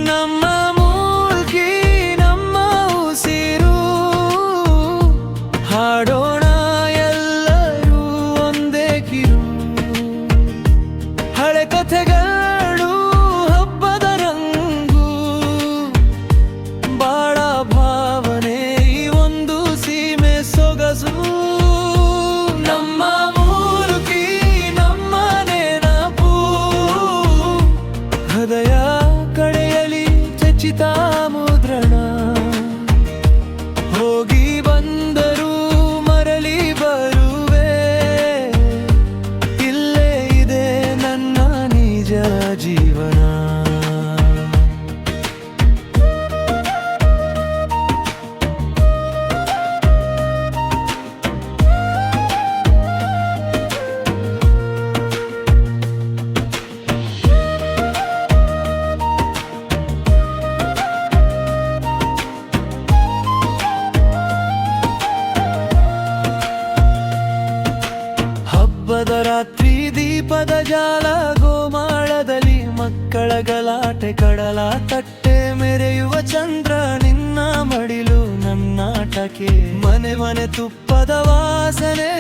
ನಮ್ಮ ಮೂಲ್ಕಿ ನಮ್ಮ ಉಸಿರು, ಹಾಡೋಣ ಎಲ್ಲರೂ ಒಂದೇ ಕಿರು. ಹಳೆ ಕಥೆಗಳು ಹಬ್ಬದ ರಂಗು, ಬಾಳ ಭಾವನೆ ಈ ಒಂದು ಸೀಮೆ ಸೊಗಸು. ನಮ್ಮ ಮೂಲ್ಕಿ ನಮ್ಮ ನೆನಪು, ಹೃದಯ ಕಡೆಯಲಿ ಚಚಿತ ಮುದ್ರಣ. ಹೋಗಿ ಬಂದರೂ ಮರಳಿ ಬರುವೆ, ಇಲ್ಲೇ ಇದೆ ನನ್ನ ನಿಜ ಜೀವನ. ಹಬ್ಬದ ರಾತ್ರಿ ದೀಪದ ಜಾಲ, ಗೋಮಾಳದಲ್ಲಿ ಮಕ್ಕಳ ಗಲಾಟೆ, ಕಡಲ ತಟ್ಟೆ ಮೆರೆಯುವ ಚಂದ್ರ, ನಿನ್ನ ಮಡಿಲು ನನ್ನಾಟಕ್ಕೆ. ಮನೆ ಮನೆ ತುಪ್ಪದ ವಾಸನೆ,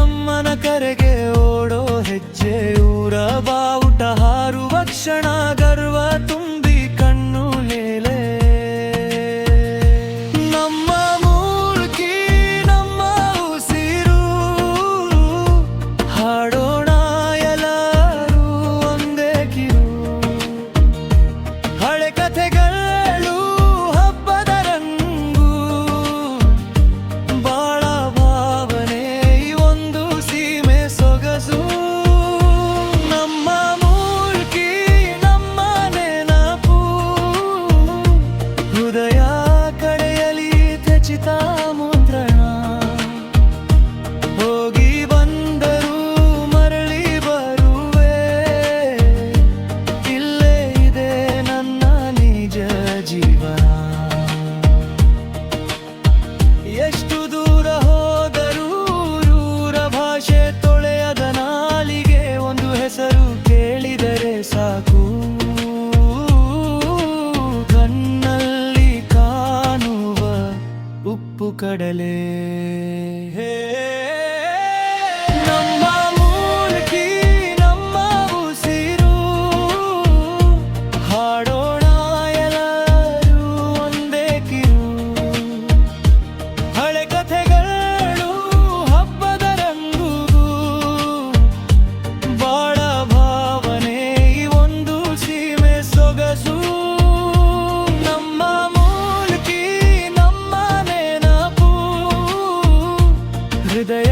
ಅಮ್ಮನ ಕರೆಗೆ ಓಡೋ ಹೆಜ್ಜೆ, ಊರ ಬಾವುಟ ಹಾರುವ ಕ್ಷಣ, ಗರ್ವ ತುಂಬಿ ಕಣ್ಣು ಲೇಲೆ. ನಮ್ಮ ಮೂಲ್ಕಿ ನಮ್ಮ ಉಸಿರು, ಹಾಡೋಣ ಎಲ್ಲರೂ ಒಂದೇ ಕಿರು. ಹಳೆ ಕಥೆಗಳು ಹಬ್ಬದ ರಂಗು, ಬಾಳ ಭಾವನೆ ಈ ಒಂದು ಸೀಮೆ ಸೊಗಸು. ನಮ್ಮ ಮೂಲ್ಕಿ ನಮ್ಮ ನೆನಪು, ಹೃದಯ ಕಡೆಯಲಿ ಖಚಿತ ಮುದ್ರಣ. ಹೋಗಿ ಬಂದರೂ ಮರಳಿ ಬರುವೆ, ಇಲ್ಲೇ ಇದೆ ನನ್ನ ನಿಜ ಜೀವನ. ಎಷ್ಟು ದೂರ ಹೋದರೂ ಊರ ಭಾಷೆ ತೊಳೆಯದ ನಾಲಿಗೆ, ಒಂದು ಹೆಸರು ಕೇಳಿದರೆ ಸಾಕು, ಕಣ್ಣಲ್ಲಿ ಕಾಣುವ ಉಪ್ಪು ಕಡಲೆ. ನಮ್ಮ ಮೂಲ್ಕಿ ನಮ್ಮ ಉಸಿರು, ಹಾಡೋಣ ಎಲ್ಲರೂ ಒಂದೇ ಕಿರು. ಹಳೆ ಕಥೆಗಳು ಹಬ್ಬದ ರಂಗು, ಬಾಳ ಭಾವನೆ ಈ ಒಂದು ಸೀಮೆ ಸೊಗಸು. ನಮ್ಮ ಮೂಲ್ಕಿ ನಮ್ಮ ನೆನಪು, ಹೃದಯ